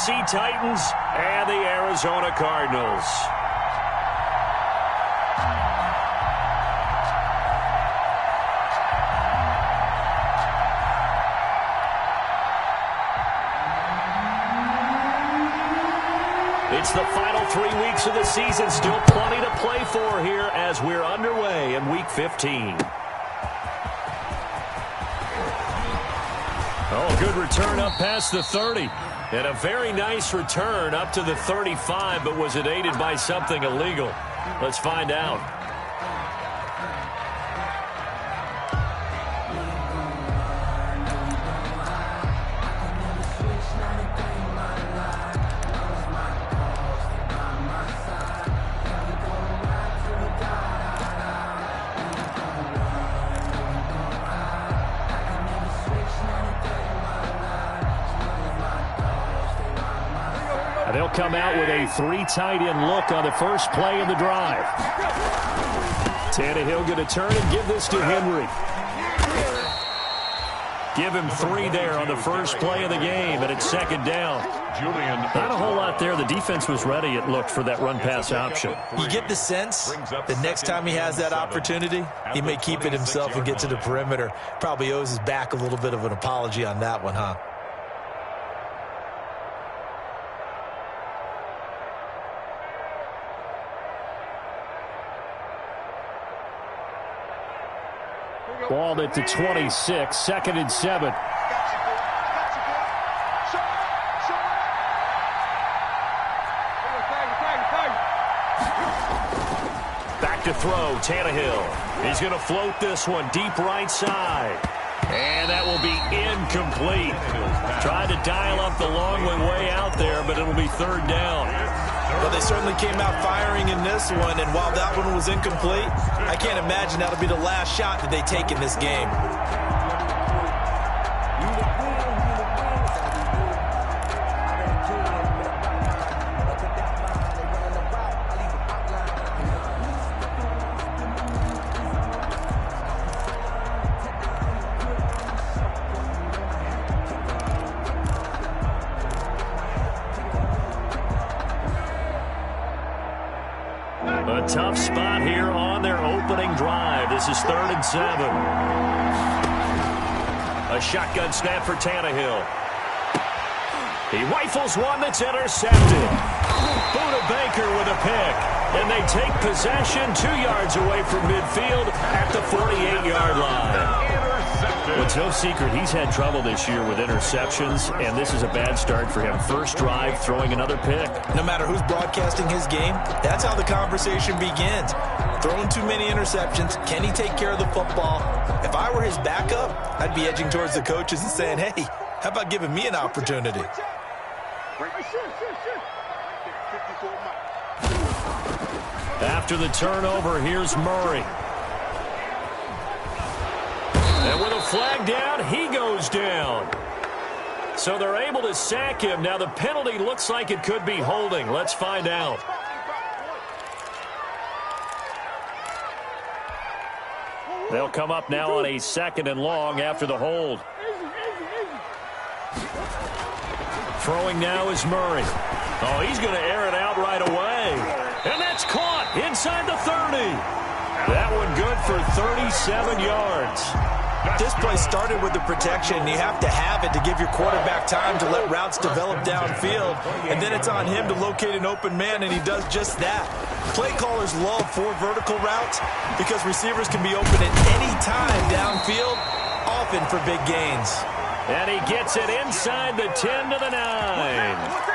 Tennessee Titans and the Arizona Cardinals. It's the final 3 weeks of the season. Still plenty to play for here as we're underway in Week 15. Oh, good return up past the 30. And a very nice return up to the 35, but was it aided by something illegal? Let's find out. They'll come out with a 3 tight end look on the first play of the drive. Tannehill going to turn and give this to Henry. Give him 3 there on the first play of the game, and it's second down. Not a whole lot there. The defense was ready, it looked, for that run-pass option. You get the sense the next time he has that opportunity, he may keep it himself and get to the perimeter. Probably owes his back a little bit of an apology on that one, huh? Ball at the 26, 2nd and 7. Back to throw, Tannehill. He's going to float this one deep right side. And that will be incomplete. Tried to dial up the long way out there, but it'll be 3rd down. Well, they certainly came out firing in this one, and while that one was incomplete, I can't imagine that'll be the last shot that they take in this game. A tough spot here on their opening drive. This is 3rd and 7. A shotgun snap for Tannehill. He rifles one that's intercepted. Buda Baker with a pick. And they take possession 2 yards away from midfield at the 48-yard line. Well, it's no secret he's had trouble this year with interceptions, and this is a bad start for him. First drive, throwing another pick. No matter who's broadcasting his game, that's how the conversation begins. Throwing too many interceptions. Can he take care of the football? If I were his backup, I'd be edging towards the coaches and saying, hey, how about giving me an opportunity? After the turnover, here's Murray. And with a flag down, he goes down. So they're able to sack him. Now the penalty looks like it could be holding. Let's find out. They'll come up now on a 2nd and long after the hold. Throwing now is Murray. Oh, he's going to air it out right away. And that's caught inside the 30. That one good for 37 yards. This play started with the protection. You have to have it to give your quarterback time to let routes develop downfield. And then it's on him to locate an open man, and he does just that. Play callers love 4 vertical routes because receivers can be open at any time downfield, often for big gains. And he gets it inside the 10 to the 9.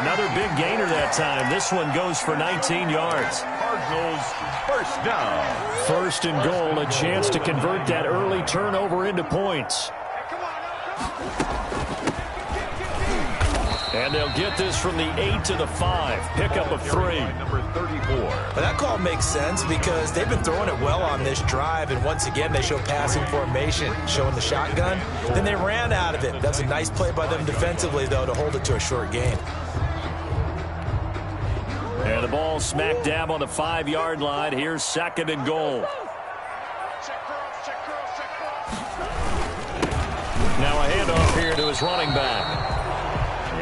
Another big gainer that time. This one goes for 19 yards. Cardinals first down. 1st and goal, a chance to convert that early turnover into points. And they'll get this from the 8 to the 5. Pickup of 3. Number 34. But that call makes sense because they've been throwing it well on this drive, and once again they show passing formation, showing the shotgun. Then they ran out of it. That's a nice play by them defensively, though, to hold it to a short gain. And the ball smack dab on the 5-yard line. Here's 2nd and goal. Now a handoff here to his running back.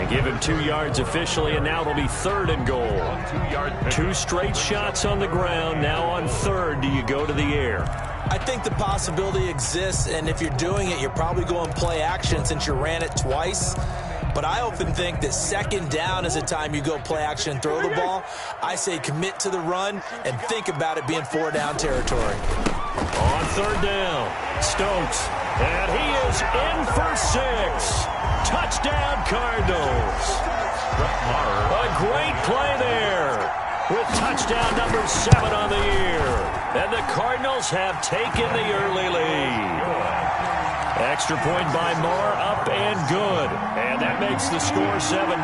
And Give him 2 yards officially, and now it'll be 3rd and goal. 2-yard 2 straight shots on the ground. Now on 3rd, do you go to the air? I think the possibility exists, and if you're doing it, you're probably going play action since you ran it twice. But I often think that 2nd down is a time you go play action and throw the ball. I say commit to the run and think about it being 4-down territory. On 3rd down, Stokes. And he is in for 6. Touchdown, Cardinals. A great play there with touchdown number 7 on the year. And the Cardinals have taken the early lead. Extra point by Marr, up and good. And that makes the score 7-0.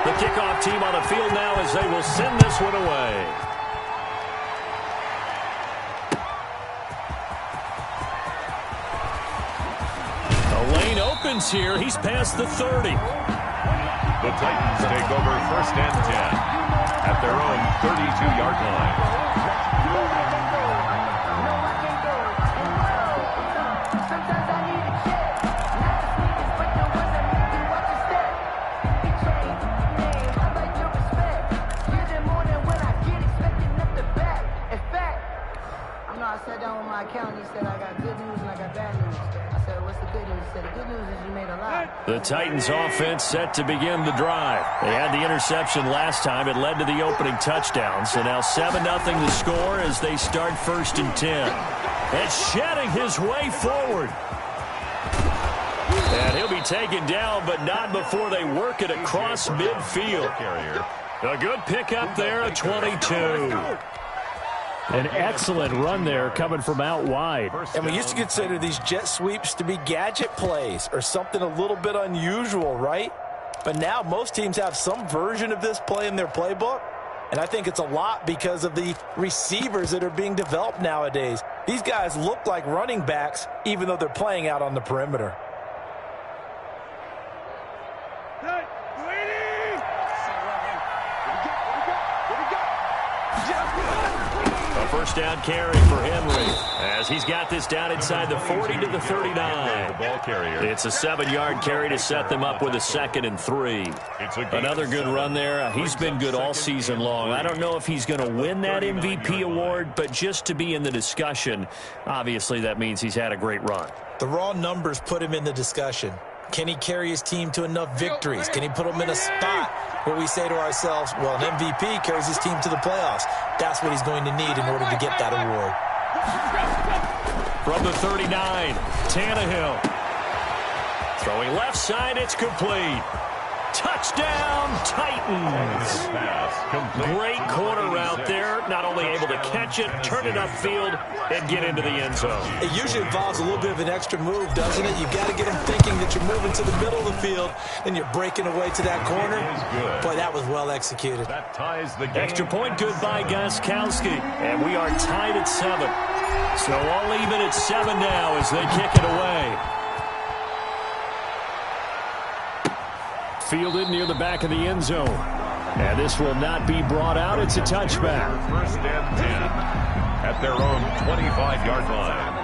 The kickoff team on the field now as they will send this one away. The lane opens here. He's past the 30. The Titans take over 1st and 10 at their own 32-yard line. I sat down with my accountant. He said, I got good news and I got bad news. I said, what's the good news? He said, the good news is you made a lot. The Titans offense set to begin the drive. They had the interception last time. It led to the opening touchdown. So now 7-0 the score as they start 1st and 10. And shedding his way forward. And he'll be taken down, but not before they work it across midfield. A good pickup there, a 22. An excellent run there coming from out wide. And we used to consider these jet sweeps to be gadget plays or something a little bit unusual, right? But now most teams have some version of this play in their playbook. And I think it's a lot because of the receivers that are being developed nowadays. These guys look like running backs even though they're playing out on the perimeter. First down carry for Henry as he's got this down inside the 40 to the 39. The ball carrier. It's a 7-yard carry to set them up with a 2nd and 3. Another good run there. He's been good all season long. I don't know if he's going to win that MVP award, but just to be in the discussion, obviously that means he's had a great run. The raw numbers put him in the discussion. Can he carry his team to enough victories? Can he put them in a spot where we say to ourselves, well, an MVP carries his team to the playoffs. That's what he's going to need in order to get that award. From the 39, Tannehill. Throwing left side, it's complete. Touchdown, Titans. Great corner route there. Not only able to catch it, turn it upfield, and get into the end zone. It usually involves a little bit of an extra move, doesn't it? You've got to get them thinking that you're moving to the middle of the field, and you're breaking away to that corner. Boy, that was well executed. That ties the game. Extra point good by Gostkowski. And we are tied at 7. So all even at 7 now as they kick it away. Fielded near the back of the end zone. And this will not be brought out. It's a touchback. 1st and 10 at their own 25-yard line.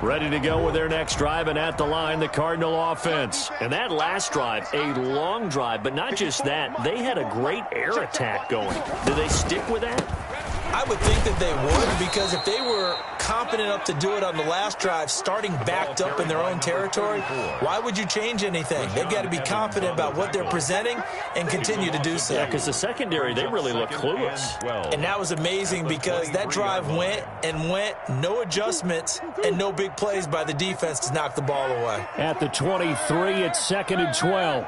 Ready to go with their next drive, and at the line, the Cardinal offense. And that last drive, a long drive, but not just that. They had a great air attack going. Do they stick with that? I would think that they would, because if they were confident enough to do it on the last drive, starting backed up in their own territory, why would you change anything? They've got to be confident about what they're presenting and continue to do so. Yeah, because the secondary, they really look clueless. And that was amazing because that drive went and went, no adjustments, and no big plays by the defense to knock the ball away. At the 23, it's 2nd and 12.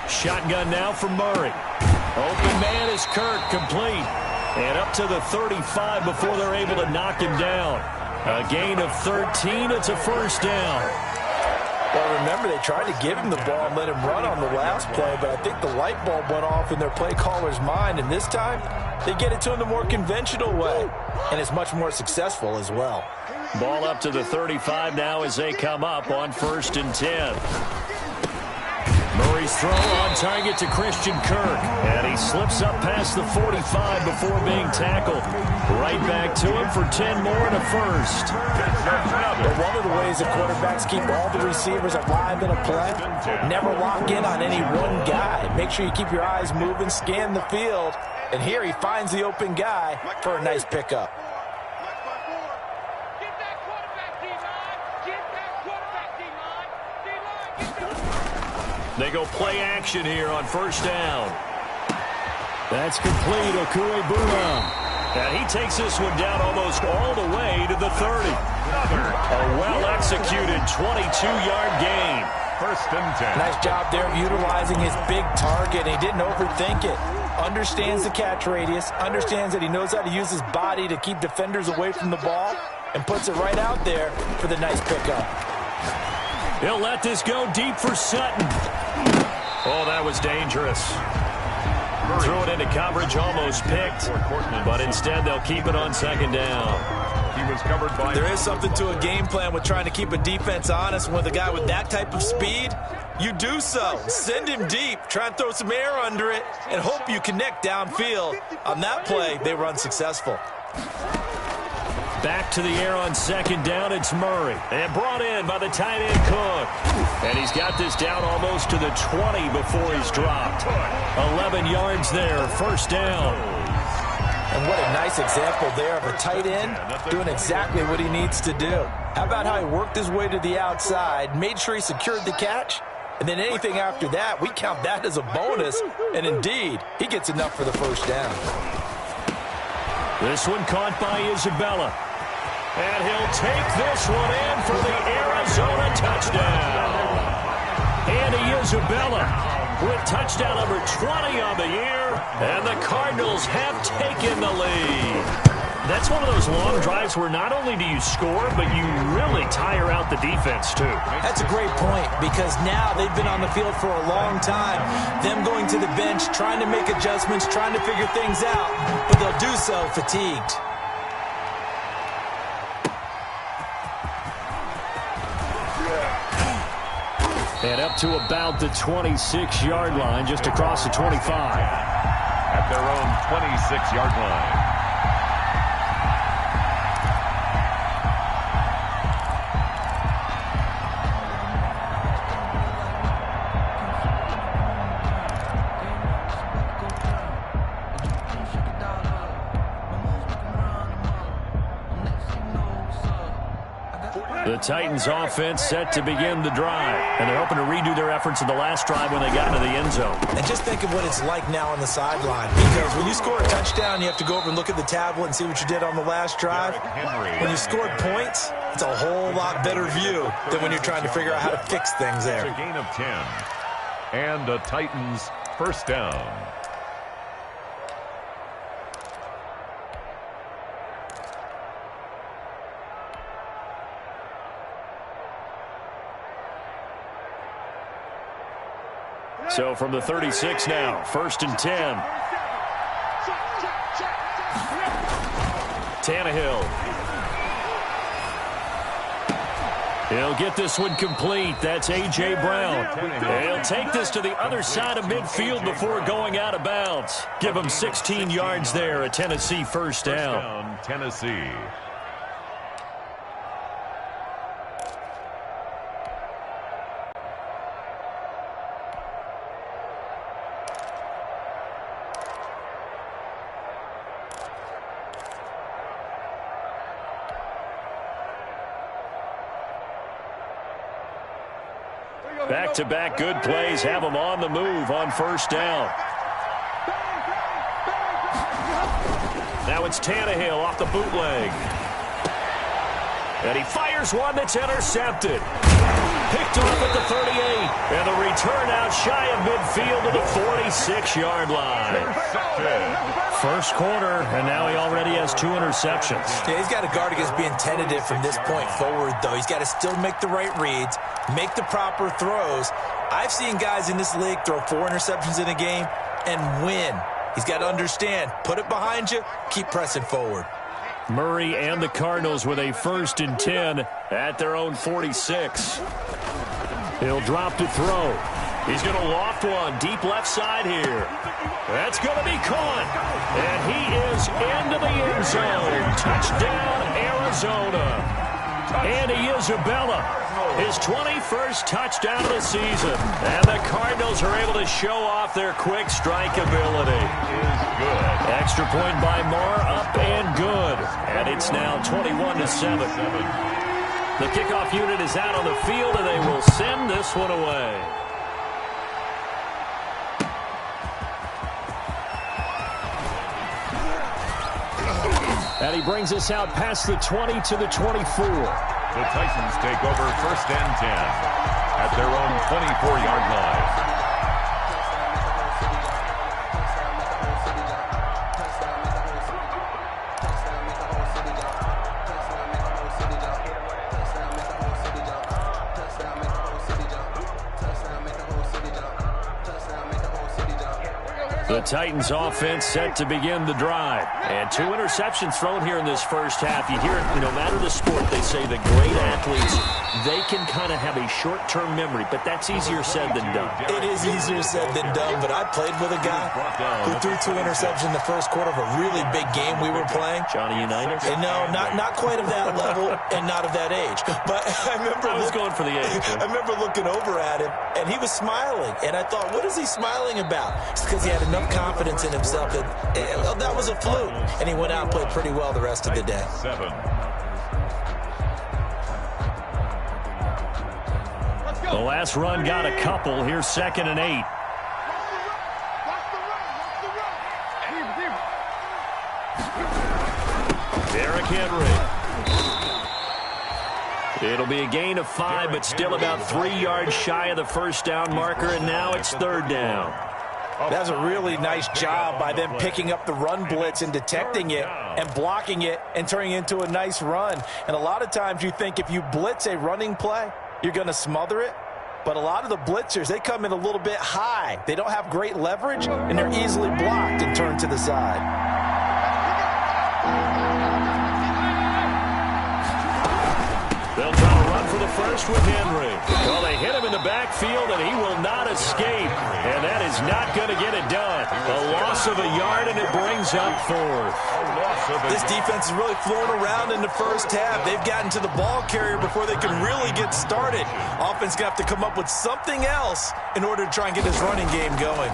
Shotgun now for Murray. Open man is Kirk, complete. And up to the 35 before they're able to knock him down. A gain of 13, it's a 1st down. Well, remember, they tried to give him the ball and let him run on the last play, but I think the light bulb went off in their play caller's mind, and this time they get it to him the more conventional way, and it's much more successful as well. Ball up to the 35 now as they come up on 1st and 10. Murray Murray's throw on target to Christian Kirk. And he slips up past the 45 before being tackled. Right back to him for 10 more and a first. But one of the ways that quarterbacks keep all the receivers alive in a play, never lock in on any one guy. Make sure you keep your eyes moving, scan the field. And here he finds the open guy for a nice pickup. They go play action here on first down. That's complete, Okuebuna. And he takes this one down almost all the way to the 30. A well-executed 22-yard gain. First and 10. Nice job there of utilizing his big target. He didn't overthink it. Understands the catch radius. Understands that he knows how to use his body to keep defenders away from the ball. And puts it right out there for the nice pickup. He'll let this go deep for Sutton. Oh, that was dangerous. Threw it into coverage, almost picked. But instead, they'll keep it on second down. He was covered by... There is something to a game plan with trying to keep a defense honest. With a guy with that type of speed, you do so. Send him deep. Try and throw some air under it and hope you connect downfield. On that play, they were unsuccessful. Back to the air on second down, it's Murray. And brought in by the tight end Cook. And he's got this down almost to the 20 before he's dropped. 11 yards there, first down. And what a nice example there of a tight end doing exactly what he needs to do. How about how he worked his way to the outside, made sure he secured the catch, and then anything after that, we count that as a bonus. And indeed, he gets enough for the first down. This one caught by Isabella. And he'll take this one in for the Arizona touchdown. Andy Isabella with touchdown number 20 on the year. And the Cardinals have taken the lead. That's one of those long drives where not only do you score, but you really tire out the defense, too. That's a great point, because now they've been on the field for a long time. Them going to the bench, trying to make adjustments, trying to figure things out, but they'll do so fatigued. And up to about the 26-yard line, just across the 25. At their own 26-yard line. The Titans offense set to begin the drive. And they're hoping to redo their efforts in the last drive when they got into the end zone. And just think of what it's like now on the sideline. Because when you score a touchdown, you have to go over and look at the tablet and see what you did on the last drive. When you scored points, it's a whole lot better view than when you're trying to figure out how to fix things there. It's a gain of 10. And the Titans first down. So from the 36 now, first and 10. Tannehill. He'll get this one complete. That's A.J. Brown. He'll take this to the other side of midfield before going out of bounds. Give him 16 yards there, a Tennessee first down. Tennessee. Back-to-back good plays have them on the move on first down. Now it's Tannehill off the bootleg. And he fires one that's intercepted. Picked off at the 38. And the return out shy of midfield to the 46-yard line. First quarter, and now he already has 2 interceptions. Yeah, he's got to guard against being tentative from this point forward, though. He's got to still make the right reads, make the proper throws. I've seen guys in this league throw 4 interceptions in a game and win. He's got to understand, put it behind you, keep pressing forward. Murray and the Cardinals with a first and 10 at their own 46. He'll drop to throw. He's going to loft one deep left side here. That's going to be caught. And he is into the end zone. Touchdown, Arizona. Andy Isabella, his 21st touchdown of the season. And the Cardinals are able to show off their quick strike ability. Good. Extra point by Marr, up and good. And it's now 21-7. The kickoff unit is out on the field, and they will send this one away. And he brings us out past the 20 to the 24. The Titans take over 1st and 10 at their own 24-yard line. The Titans offense set to begin the drive. And 2 interceptions thrown here in this first half. You hear it, no matter the sport, they say the great athletes, they can kind of have a short-term memory, but that's easier said than done. It is easier said than done, but I played with a guy who threw 2 interceptions in the first quarter of a really big game we were playing. Johnny Unitas? And no, not quite of that level and not of that age. But I was going for the age. I remember looking over at him, and he was smiling. And I thought, what is he smiling about? It's because he had enough confidence in himself that was a fluke. And he went out and played pretty well the rest of the day. 7. The last run got a couple. Here's 2nd and 8. Derrick Henry. It'll be a gain of 5, but still about 3 yards shy of the first down marker, and now it's 3rd down. That's a really nice job by them picking up the run blitz and detecting it and blocking it and turning it into a nice run. And a lot of times you think if you blitz a running play, you're going to smother it. But a lot of the blitzers, they come in a little bit high. They don't have great leverage, and they're easily blocked and turned to the side. They'll try to run for the first with Henry. Well, they hit him in the backfield, and he will not escape. And that is not going to get it done. A loss of a yard, and it brings up 4th. This defense is really flown around in the first half. They've gotten to the ball carrier before they can really get started. Offense going to have to come up with something else in order to try and get this running game going.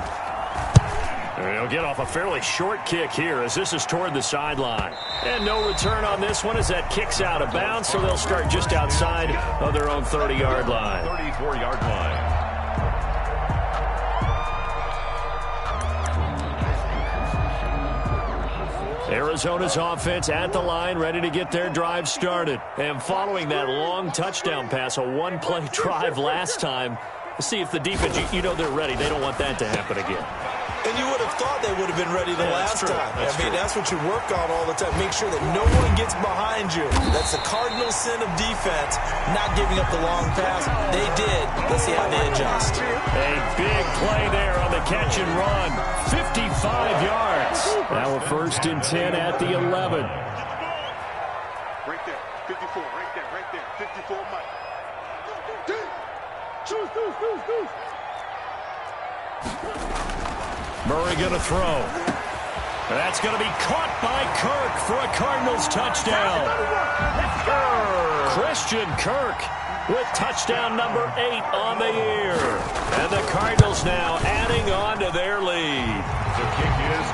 They'll get off a fairly short kick here as this is toward the sideline. And no return on this one as that kick's out of bounds, so they'll start just outside of their own 30-yard line. 34-yard line. Arizona's offense at the line, ready to get their drive started. And following that long touchdown pass, a one-play drive last time, see if the defense, you know they're ready. They don't want that to happen again. And you would have thought they would have been ready the last time. That's what you work on all the time. Make sure that no one gets behind you. That's the cardinal sin of defense, not giving up the long pass. They did. Let's see how they adjust. A big play there on the catch and run. 55 yards. Now a 1st and 10 at the 11. Right there. 54. Right there. 54, Mike. Choose. Murray going to throw. That's going to be caught by Kirk for a Cardinals touchdown. Christian Kirk with touchdown number 8 on the year. And the Cardinals now adding on to their lead.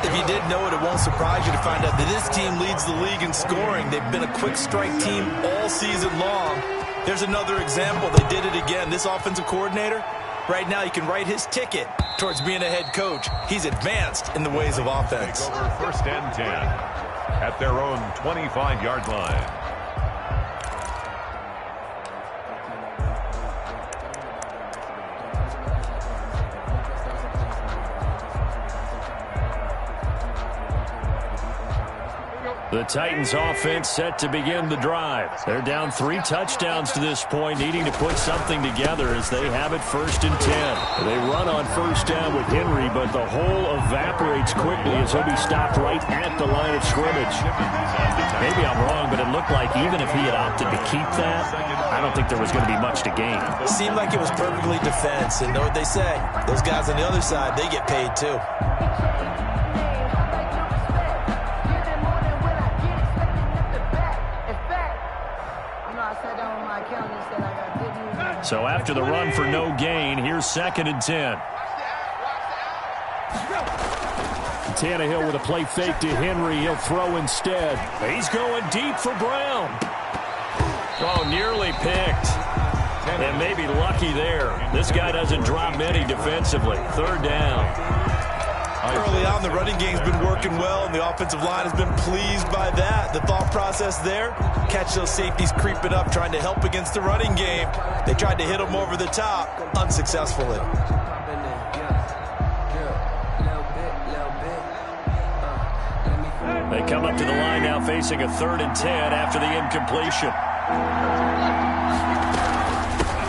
If you didn't know it, it won't surprise you to find out that this team leads the league in scoring. They've been a quick strike team all season long. There's another example. They did it again. This offensive coordinator, right now, you can write his ticket towards being a head coach. He's advanced in the ways of offense. Take over 1st and 10 at their own 25-yard line. The Titans offense set to begin the drive. They're down 3 touchdowns to this point, needing to put something together as they have it 1st and 10. They run on 1st down with Henry, but the hole evaporates quickly as he'll be stopped right at the line of scrimmage. Maybe I'm wrong, but it looked like even if he had opted to keep that, I don't think there was going to be much to gain. It seemed like it was perfectly defense, and know what they say. Those guys on the other side, they get paid too. So after the run for no gain, here's 2nd and 10. Tannehill with a play fake to Henry. He'll throw instead. He's going deep for Brown. Oh, nearly picked. And maybe lucky there. This guy doesn't drop many defensively. 3rd down. Early on, the running game's been working well, and the offensive line has been pleased by that. The thought process there, catch those safeties creeping up, trying to help against the running game. They tried to hit them over the top, unsuccessfully. They come up to the line now facing a 3rd and 10 after the incompletion.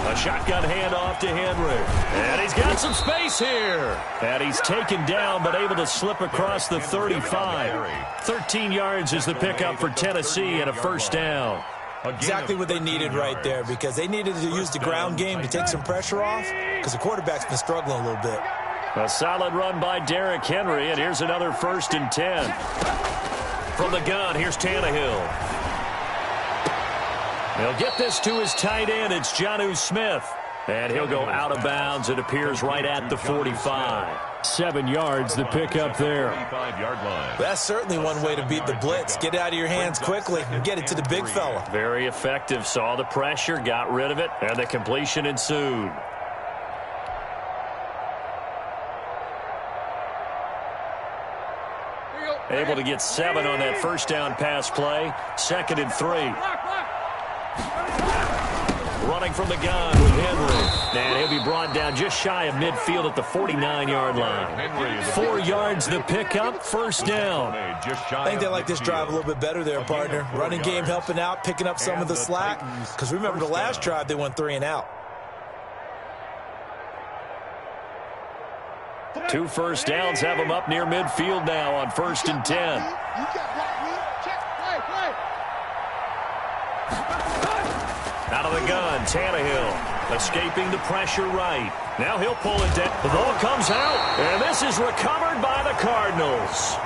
A shotgun handoff to Henry. And he's got some space here. And he's taken down but able to slip across the 35. 13 yards is the pickup for Tennessee and a 1st down. Exactly what they needed right there, because they needed to use the ground game to take some pressure off, because the quarterback's been struggling a little bit. A solid run by Derrick Henry, and here's another 1st and 10. From the gun, here's Tannehill. He'll get this to his tight end. It's Jonnu Smith. And he'll go out of bounds. It appears right at the 45. 7 yards, the pickup there. That's certainly one way to beat the blitz. Get it out of your hands quickly and get it to the big fella. Very effective. Saw the pressure, got rid of it, and the completion ensued. Able to get 7 on that 1st down pass play. 2nd and 3. Running from the gun with Henry. And he'll be brought down just shy of midfield at the 49-yard line. 4 yards the pickup, 1st down. I think they like this drive a little bit better there, partner. Running game helping out, picking up some of the slack. Because remember, the last drive they went 3 and out. 2 1st downs have them up near midfield now on 1st and 10. Out of the gun, Tannehill escaping the pressure right. Now he'll pull it down. The ball comes out, and this is recovered by the Cardinals.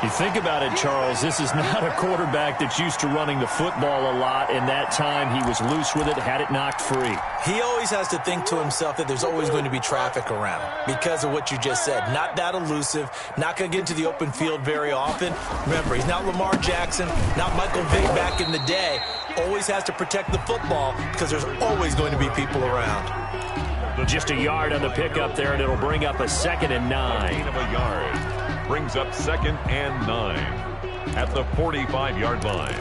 You think about it, Charles, this is not a quarterback that's used to running the football a lot, and that time he was loose with it, had it knocked free. He always has to think to himself that there's always going to be traffic around because of what you just said. Not that elusive, not going to get into the open field very often. Remember, he's not Lamar Jackson, not Michael Vick back in the day. Always has to protect the football because there's always going to be people around. Just a yard on the pickup there, and it'll bring up a 2nd and 9. Gain of a yard. Brings up 2nd and 9 at the 45-yard line.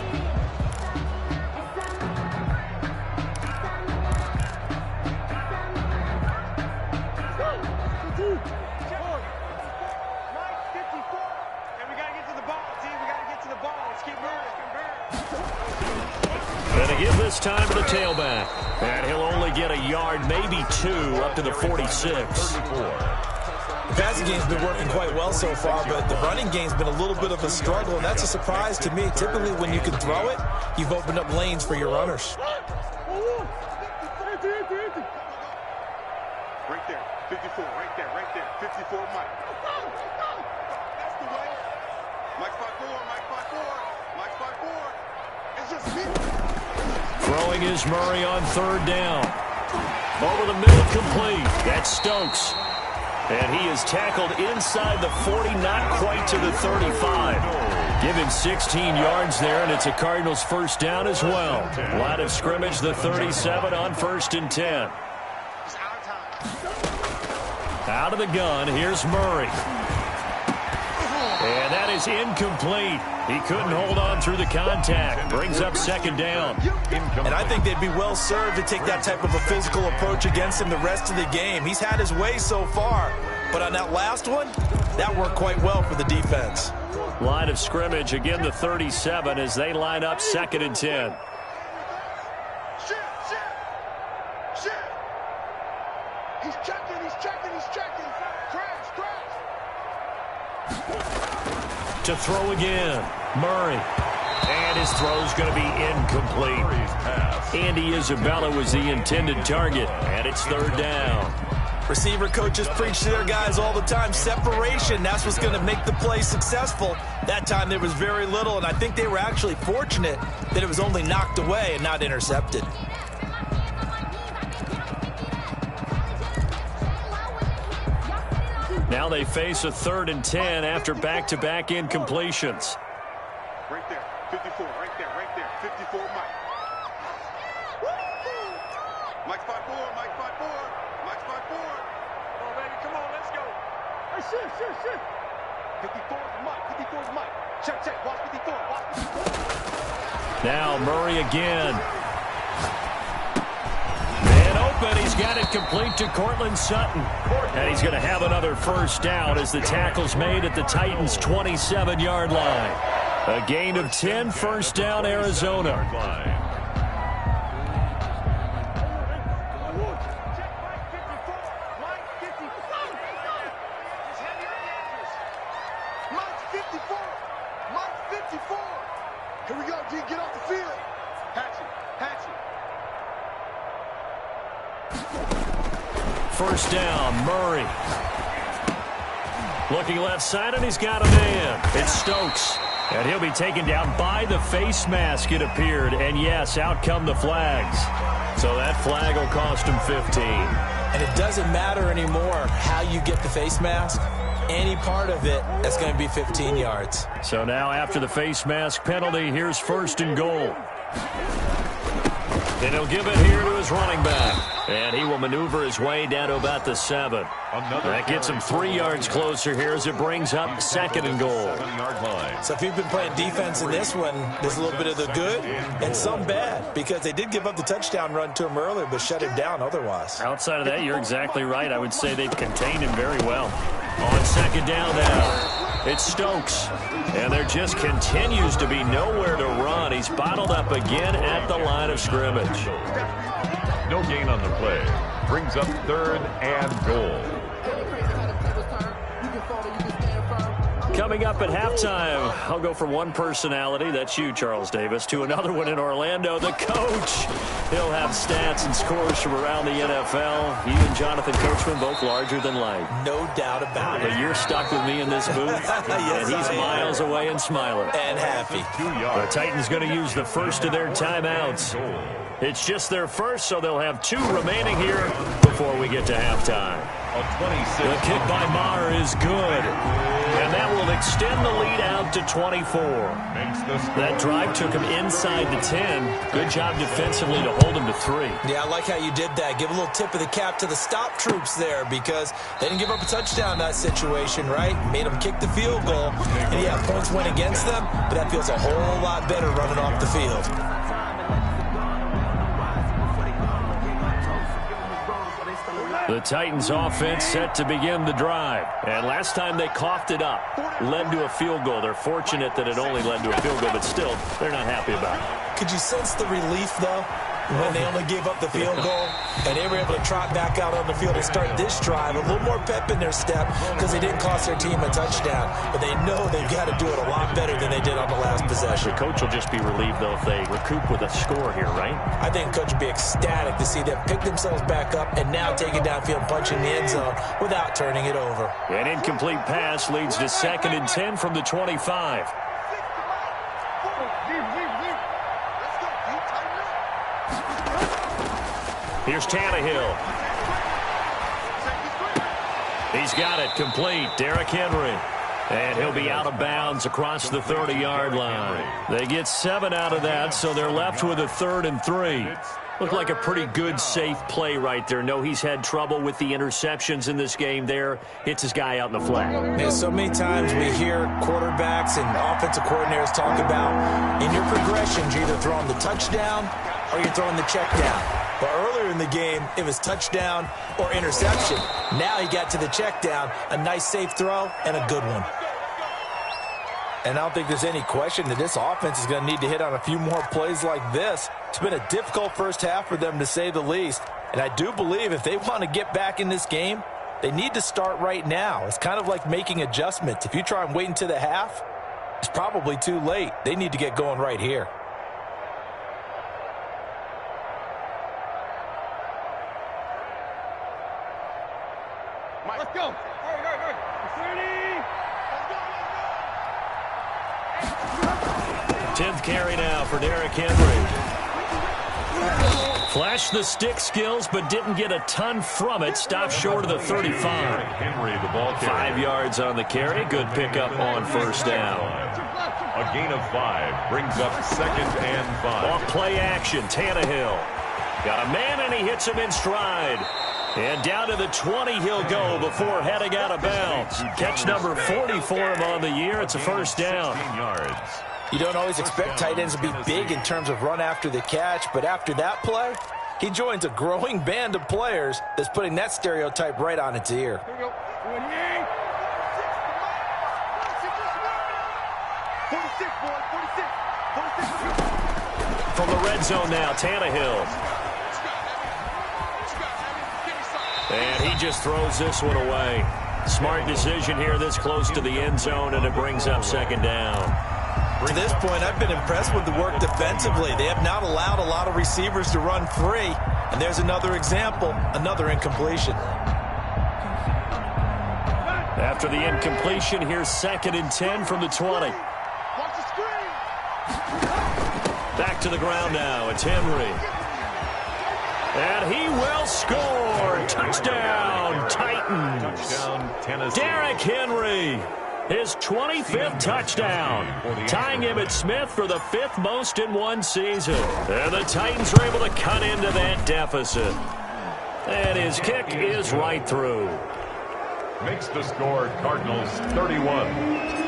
And to give this time to the tailback. And he'll only get a yard, maybe 2, up to the 46. The passing game's been working quite well so far, but the running game's been a little bit of a struggle, and that's a surprise to me. Typically, when you can throw it, you've opened up lanes for your runners. Right there, 54, right there, 54, Mike. That's the way. Mike 5-4. It's just me. Throwing is Murray on 3rd down. Over the middle, complete. That's Stokes. And he is tackled inside the 40, not quite to the 35. Give him 16 yards there, and it's a Cardinals 1st down as well. Line of scrimmage, the 37 on 1st and 10. Out of the gun, here's Murray. And that is incomplete. He couldn't hold on through the contact. Brings up 2nd down. And I think they'd be well served to take that type of a physical approach against him the rest of the game. He's had his way so far, but on that last one, that worked quite well for the defense. line of scrimmage. Again, the 37 as they line up 2nd and 10. He's checking. Crash. To throw again, Murray. And his throw's going to be incomplete. Andy Isabella was the intended target, and it's 3rd down. Receiver coaches preach to their guys all the time. Separation, that's what's going to make the play successful. That time there was very little, and I think they were actually fortunate that it was only knocked away and not intercepted. Now they face a 3rd and 10 after back-to-back incompletions. Right there, 54, right there, 54, Mike. Mike spot forward. Come on, baby, come on, let's go. Hey, shit. 54 is Mike. Check, watch 54, Now Murray again. Man open, he's got it complete to Cortland Sutton. And he's going to have another 1st down as the tackle's made at the Titans' 27-yard line. A gain of 10, 1st down, Arizona. Here we go, G. Get off the field. Hatchet. 1st down, Murray. Looking left side, and he's got a man. It's Stokes. And he'll be taken down by the face mask, it appeared. And yes, out come the flags. So that flag will cost him 15. And it doesn't matter anymore how you get the face mask. Any part of it, that's going to be 15 yards. So now after the face mask penalty, here's 1st and goal. And he'll give it here to his running back. And he will maneuver his way down to about the 7. That gets him 3 yards closer here as it brings up 2nd and goal. So if you've been playing defense in this one, there's a little bit of the good and some bad, because they did give up the touchdown run to him earlier, but shut him down otherwise. Outside of that, you're exactly right. I would say they've contained him very well. On 2nd down now, it's Stokes. And there just continues to be nowhere to run. He's bottled up again at the line of scrimmage. No gain on the play. Brings up 3rd and goal. Coming up at halftime, I'll go from one personality, that's you, Charles Davis, to another one in Orlando, the coach. He'll have stats and scores from around the NFL. He and Jonathan Coachman, both larger than life. No doubt about it. But you're stuck with me in this booth, Yes, and he's miles away and smiling. And happy. The Titans going to use the first of their timeouts. It's just their first, so they'll have 2 remaining here before we get to halftime. The kick by Maher is good, and that will extend the lead out to 24. That drive took him inside the 10. Good job defensively to hold him to 3. Yeah, I like how you did that. Give a little tip of the cap to the stop troops there, because they didn't give up a touchdown in that situation, right? Made them kick the field goal, and yeah, points went against them, but that feels a whole lot better running off the field. The Titans offense set to begin the drive. And last time they coughed it up, led to a field goal. They're fortunate that it only led to a field goal, but still, they're not happy about it. Could you sense the relief, though, when they only gave up the field goal and they were able to trot back out on the field and start this drive? A little more pep in their step because they didn't cost their team a touchdown, but they know they've got to do it a lot better than they did on the last possession. The coach will just be relieved, though, if they recoup with a score here, right? I think the coach would be ecstatic to see them pick themselves back up and now take it downfield and punch in the end zone without turning it over. An incomplete pass leads to 2nd and 10 from the 25. Here's Tannehill. He's got it complete. Derrick Henry. And he'll be out of bounds across the 30-yard line. They get 7 out of that, so they're left with a 3rd and 3. Looked like a pretty good, safe play right there. No, he's had trouble with the interceptions in this game there. Hits his guy out in the flat. Yeah, so many times we hear quarterbacks and offensive coordinators talk about in your progressions, you're either throwing the touchdown or you're throwing the check down. But earlier in the game, it was touchdown or interception. Now he got to the check down, a nice safe throw, and a good one. And I don't think there's any question that this offense is going to need to hit on a few more plays like this. It's been a difficult first half for them, to say the least. And I do believe if they want to get back in this game, they need to start right now. It's kind of like making adjustments. If you try and wait until the half, it's probably too late. They need to get going right here. Let's go. Hurry. 10th carry now for Derrick Henry. Flashed the stick skills, but didn't get a ton from it. Stopped short of the 35. Henry, the ball carrier. 5 yards on the carry. Good pickup on first down. A gain of 5 brings up 2nd and 5. Off play action, Tannehill. Got a man, and he hits him in stride. And down to the 20 he'll go before heading out of bounds. Catch number 40 for him on the year. It's a first down. 16 yards. You don't always expect tight ends to be big in terms of run after the catch, but after that play, he joins a growing band of players that's putting that stereotype right on its ear. Here we go. 46, boys. 46. From the red zone now, Tannehill. And he just throws this one away. Smart decision here this close to the end zone, and it brings up second down. To this point, I've been impressed with the work defensively. They have not allowed a lot of receivers to run free. And there's another example, another incompletion. After the incompletion, here's 2nd and 10 from the 20. Watch the screen. Back to the ground now. It's Henry. And he will score. Touchdown, Titans. Touchdown, Tennessee. Derrick Henry. His 25th touchdown, tying Emmitt Smith for the 5th most in one season. And the Titans are able to cut into that deficit. And his kick is right through. Makes the score Cardinals 31,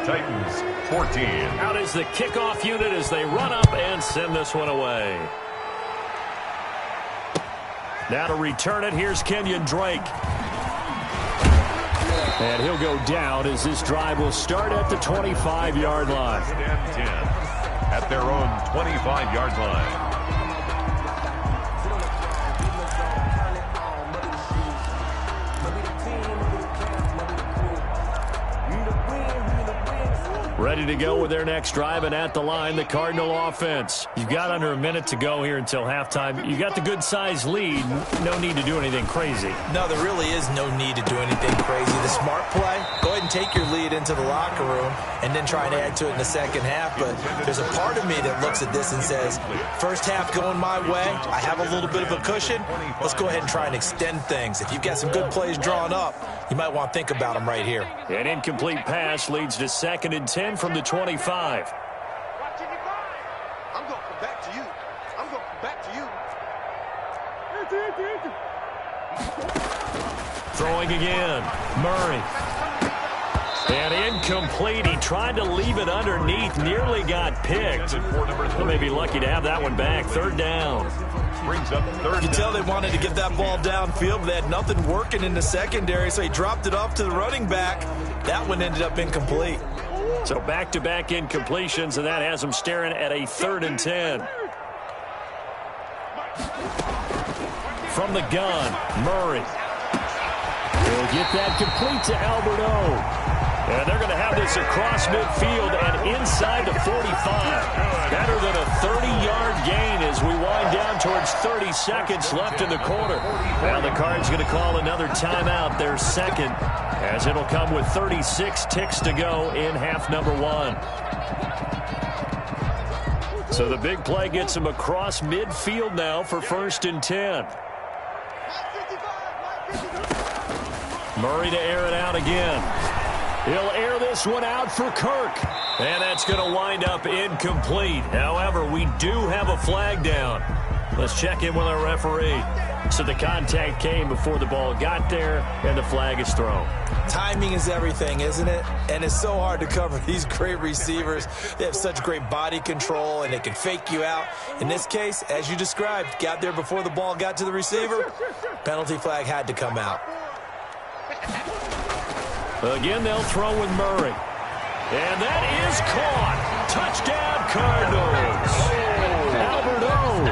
Titans 14. Out is the kickoff unit as they run up and send this one away. Now to return it, here's Kenyon Drake. And he'll go down as this drive will start at the 25-yard line. 1st and 10 at their own 25-yard line. Ready to go with their next drive, and at the line, the Cardinal offense. You've got under a minute to go here until halftime. You got the good-sized lead. No need to do anything crazy. No, there really is no need to do anything crazy. The smart play, go ahead and take your lead into the locker room and then try and add to it in the second half. But there's a part of me that looks at this and says, first half going my way, I have a little bit of a cushion. Let's go ahead and try and extend things. If you've got some good plays drawn up, you might want to think about them right here. An incomplete pass leads to 2nd and 10 from the 25. Watch it, I'm going back to you. I'm going back to you. Throwing again. Murray. And incomplete. He tried to leave it underneath. Nearly got picked. They may be lucky to have that one back. 3rd down. Brings up 3rd. You can tell they wanted to get that ball downfield, but they had nothing working in the secondary, so he dropped it off to the running back. That one ended up incomplete. So back-to-back incompletions, and that has them staring at a 3rd and 10. From the gun, Murray. He'll get that complete to Alberto. And they're going to have this across midfield and inside the 45. Better than a 30-yard gain as we wind down towards 30 seconds left in the quarter. Now the Cards going to call another timeout, their 2nd, as it'll come with 36 ticks to go in half number 1. So the big play gets him across midfield now for 1st and 10. Murray to air it out again. He'll air this one out for Kirk. And that's going to wind up incomplete. However, we do have a flag down. Let's check in with our referee. So the contact came before the ball got there, and the flag is thrown. Timing is everything, isn't it? And it's so hard to cover these great receivers. They have such great body control, and they can fake you out. In this case, as you described, got there before the ball got to the receiver. Penalty flag had to come out. Again, they'll throw with Murray. And that is caught. Touchdown, Cardinals. Albert O,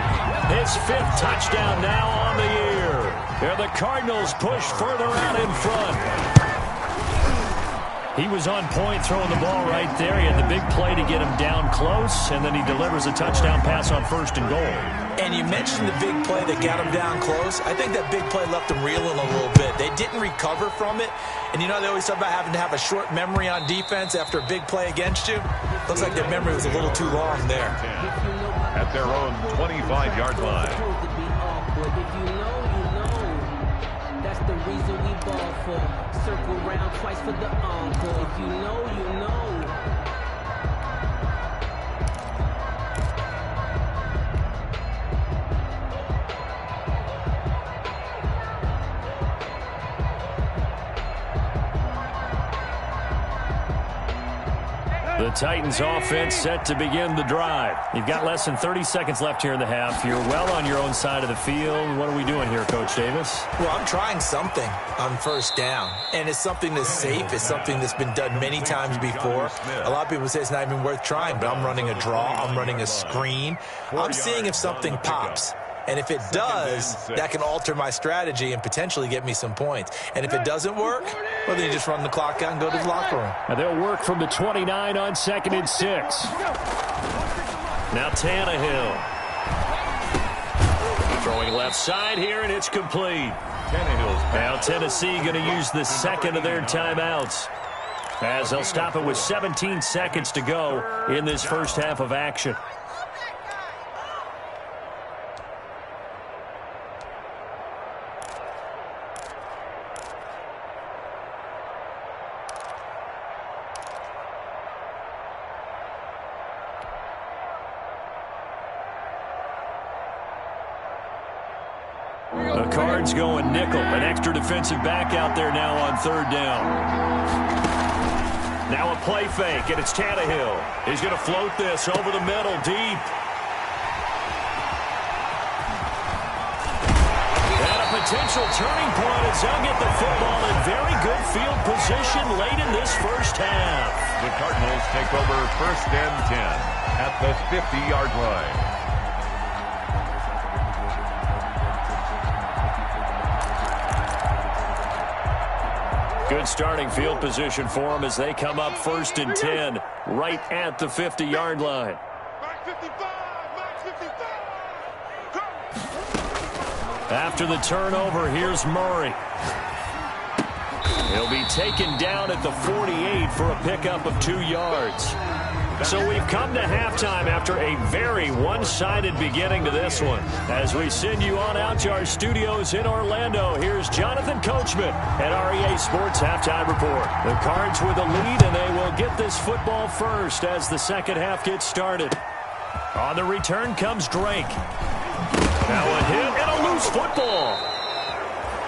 his 5th touchdown now on the year. And the Cardinals push further out in front. He was on point throwing the ball right there. He had the big play to get him down close, and then he delivers a touchdown pass on 1st and goal. And you mentioned the big play that got him down close. I think that big play left him reeling a little bit. They didn't recover from it. And you know, they always talk about having to have a short memory on defense after a big play against you. Looks like their memory was a little too long there. At their own 25-yard line. If you know, you know. That's the reason we ball for. Circle round twice for the encore. If you know, you know. The Titans offense set to begin the drive. You've got less than 30 seconds left here in the half. You're well on your own side of the field. What are we doing here, Coach Davis? Well, I'm trying something on 1st down, and it's something that's safe. It's something that's been done many times before. A lot of people say it's not even worth trying, but I'm running a draw. I'm running a screen. I'm seeing if something pops. And if it does, that can alter my strategy and potentially get me some points. And if it doesn't work, well, then you just run the clock out and go to the locker room. Now they'll work from the 29 on 2nd and 6. Now Tannehill. Throwing left side here, and it's complete. Now Tennessee going to use the 2nd of their timeouts, as they'll stop it with 17 seconds to go in this first half of action. The Cards going nickel. An extra defensive back out there now on 3rd down. Now a play fake, and it's Tannehill. He's going to float this over the middle, deep. And a potential turning point as they'll get the football in very good field position late in this first half. The Cardinals take over 1st and 10 at the 50-yard line. Good starting field position for them as they come up 1st and 10 right at the 50-yard line. Max 55, Max 55. After the turnover, here's Murray. He'll be taken down at the 48 for a pickup of 2 yards. So we've come to halftime after a very one-sided beginning to this one. As we send you on out to our studios in Orlando, here's Jonathan Coachman at REA Sports Halftime Report. The Cards with a lead, and they will get this football first as the second half gets started. On the return comes Drake. Now a hit and a loose football.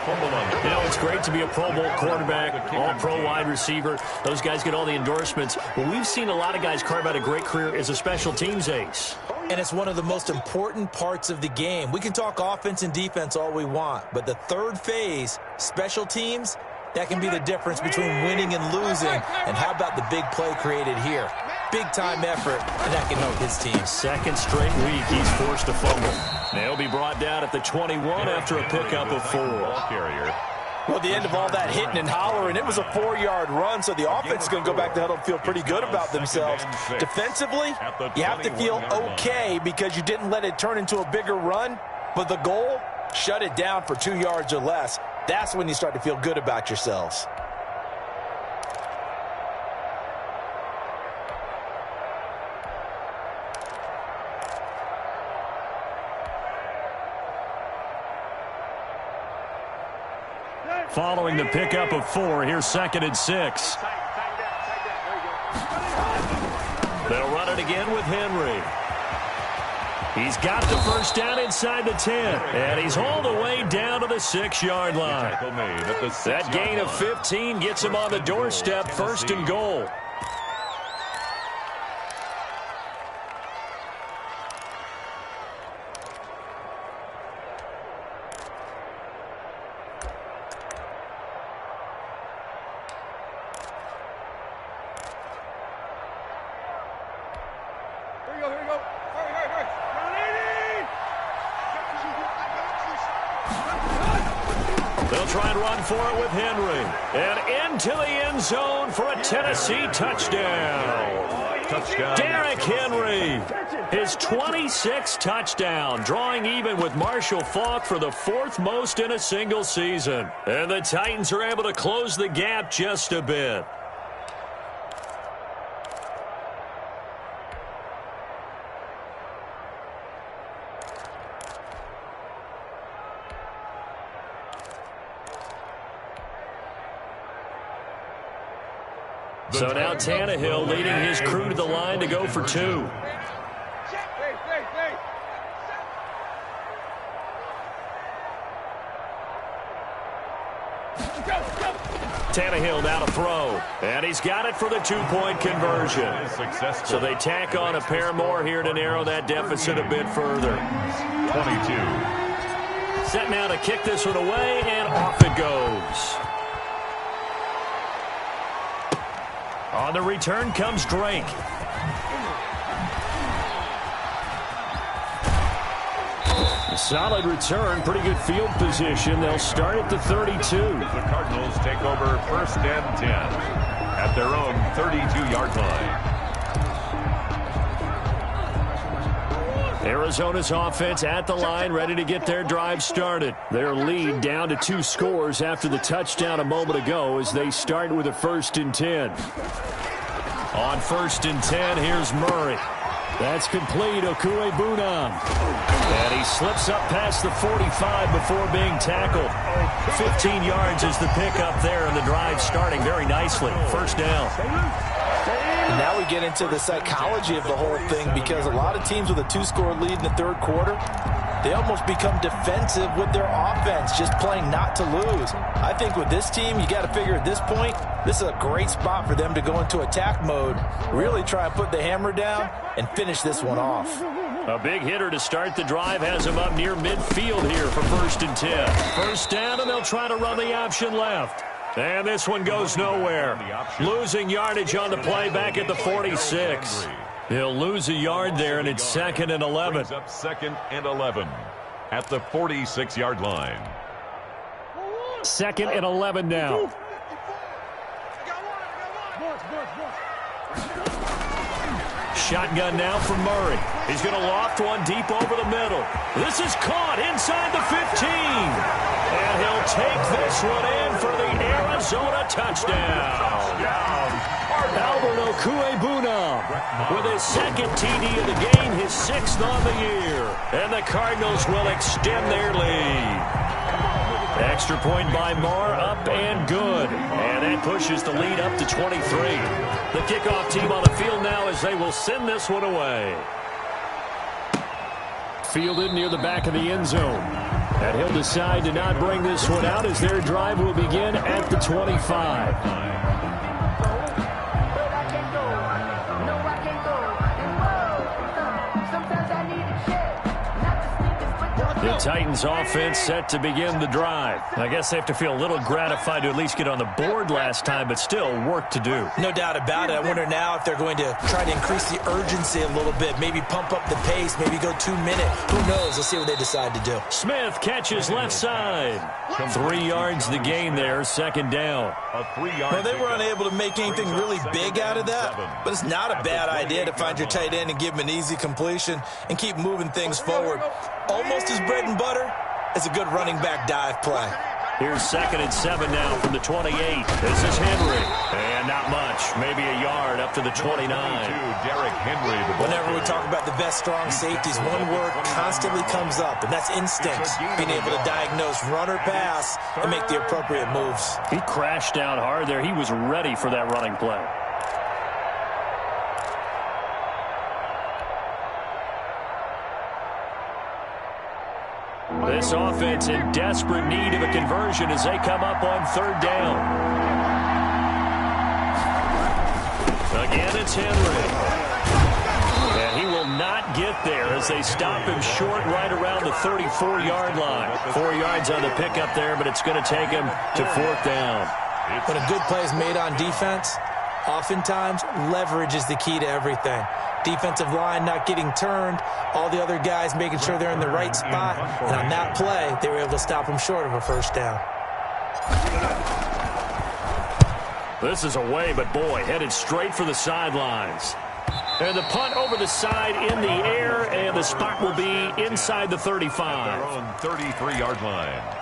You know, it's great to be a Pro Bowl quarterback, all-pro wide receiver. Those guys get all the endorsements. But we've seen a lot of guys carve out a great career as a special teams ace. And it's one of the most important parts of the game. We can talk offense and defense all we want, but the 3rd phase, special teams, that can be the difference between winning and losing. And how about the big play created here? Big-time effort, and that can help his team. 2nd straight week he's forced to fumble. They'll be brought down at the 21 after a pickup of 4. Well, at the end of all that hitting and hollering, it was a 4-yard run, so the offense is going to go back to huddle and feel pretty good about themselves. Defensively, you have to feel okay because you didn't let it turn into a bigger run, but the goal, shut it down for 2 yards or less. That's when you start to feel good about yourselves. Following the pickup of 4, here's 2nd and 6. They'll run it again with Henry. He's got the first down inside the 10, and he's hauled away down to the 6-yard line. That gain of 15 gets him on the doorstep, 1st and goal. They'll try and run for it with Henry. And into the end zone for a Tennessee touchdown. Touchdown. Derrick Henry, his 26th touchdown, drawing even with Marshall Faulk for the 4th most in a single season. And the Titans are able to close the gap just a bit. So now Tannehill leading his crew to the line to go for 2. Tannehill now to throw. And he's got it for the 2-point conversion. So they tack on a pair more here to narrow that deficit a bit further. 22. Set now to kick this one away, and off it goes. On the return comes Drake. Solid return, pretty good field position. They'll start at the 32. The Cardinals take over 1st and 10 at their own 32-yard line. Arizona's offense at the line, ready to get their drive started. Their lead down to 2 scores after the touchdown a moment ago as they start with a 1st and 10. On 1st and 10, here's Murray. That's complete. Okuebunam. And he slips up past the 45 before being tackled. 15 yards is the pickup there, and the drive starting very nicely. 1st down. And now we get into the psychology of the whole thing, because a lot of teams with a 2-score lead in the 3rd quarter, they almost become defensive with their offense, just playing not to lose. I think with this team, you got to figure at this point, this is a great spot for them to go into attack mode, really try and put the hammer down and finish this one off. A big hitter to start the drive has him up near midfield here for 1st and 10. 1st down, and they'll try to run the option left. And this one goes nowhere. Losing yardage on the play back at the 46. He'll lose a yard there, and it's 2nd and 11. Up 2nd and 11 at the 46-yard line. 2nd and 11 now. Shotgun now from Murray. He's going to loft one deep over the middle. This is caught inside the 15. And he'll take this one in for the Arizona touchdown. Albert Okuebunam with his 2nd TD of the game, his 6th on the year. And the Cardinals will extend their lead. Extra point by Marr, up and good. And that pushes the lead up to 23. The kickoff team on the field now as they will send this one away. Fielded near the back of the end zone. And he'll decide to not bring this one out as their drive will begin at the 25. The Titans offense set to begin the drive. I guess they have to feel a little gratified to at least get on the board last time, but still work to do. No doubt about it. I wonder now if they're going to try to increase the urgency a little bit, maybe pump up the pace, maybe go 2-minute. Who knows? Let's see what they decide to do. Smith catches left side. 3 yards the gain there, 2nd down. A 3-yard. Well, they were unable to make anything really big out of that, but it's not a bad idea to find your tight end and give him an easy completion and keep moving things forward. Almost as bread and butter is a good running back dive play. Here's 2nd and 7 now from the 28. This is Henry. And not much, maybe a yard up to the 29. Derrick Henry. Whenever we talk about the best strong safeties, one word constantly comes up, and that's instinct. Being able to diagnose run or pass and make the appropriate moves. He crashed down hard there. He was ready for that running play. This offense in desperate need of a conversion as they come up on 3rd down. Again, it's Henry. And he will not get there as they stop him short right around the 34-yard line. 4 yards on the pickup there, but it's going to take him to 4th down. When a good play is made on defense, oftentimes leverage is the key to everything. Defensive line not getting turned, all the other guys making sure they're in the right spot, and on that play, they were able to stop him short of a 1st down. This is away, but boy, headed straight for the sidelines. And the punt over the side in the air, and the spot will be inside the 35. Their own 33-yard line.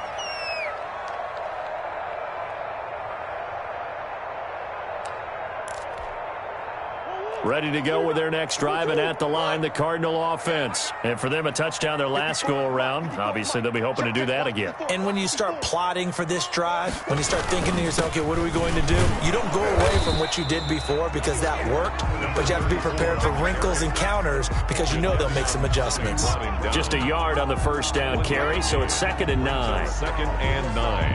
Ready to go with their next drive, and at the line, the Cardinal offense. And for them, a touchdown their last go-around. Obviously, they'll be hoping to do that again. And when you start plotting for this drive, when you start thinking to yourself, okay, what are we going to do? You don't go away from what you did before because that worked, but you have to be prepared for wrinkles and counters because you know they'll make some adjustments. Just a yard on the first down carry, so it's 2nd and 9. 2nd and 9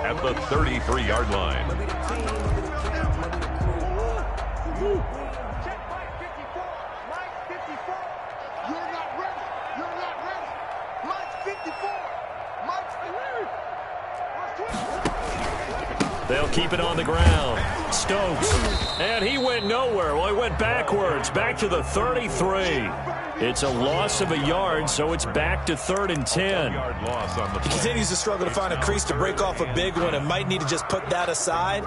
at the 33-yard line. They'll keep it on the ground. Stokes. And he went nowhere. Well, he went backwards. Back to the 33. It's a loss of a yard, so it's back to 3rd and 10. He continues to struggle to find a crease to break off a big one and might need to just put that aside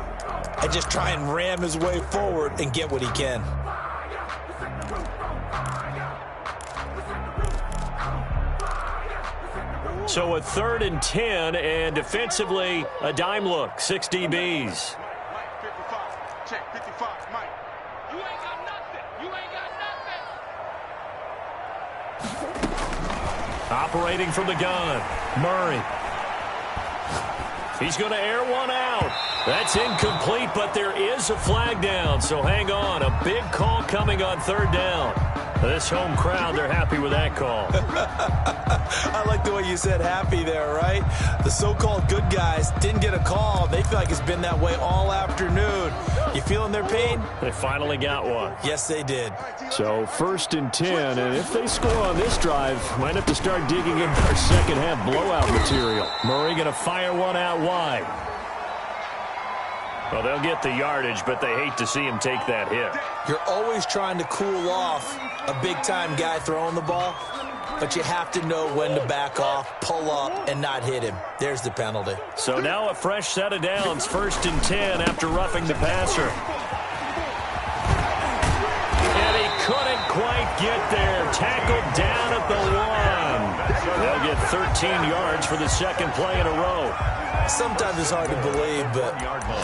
and just try and ram his way forward and get what he can. So a 3rd and 10, and defensively, a dime look. 6 DBs. Mike, 55. Check, 55. Mike. You ain't got nothing. You ain't got nothing. Operating from the gun. Murray. He's going to air one out. That's incomplete, but there is a flag down, so hang on. A big call coming on 3rd down. This home crowd, they're happy with that call. I like the way you said happy there, right? The so-called good guys didn't get a call. They feel like it's been that way all afternoon. You feeling their pain? They finally got one. Yes, they did. So 1st and 10, and if they score on this drive, might have to start digging into our second half blowout material. Murray going to fire one out wide. Well, they'll get the yardage, but they hate to see him take that hit. You're always trying to cool off a big-time guy throwing the ball, but you have to know when to back off, pull up, and not hit him. There's the penalty. So now a fresh set of downs, 1st and 10 after roughing the passer. And he couldn't quite get there. Tackled down at the 1. They'll get 13 yards for the second play in a row. Sometimes it's hard to believe, but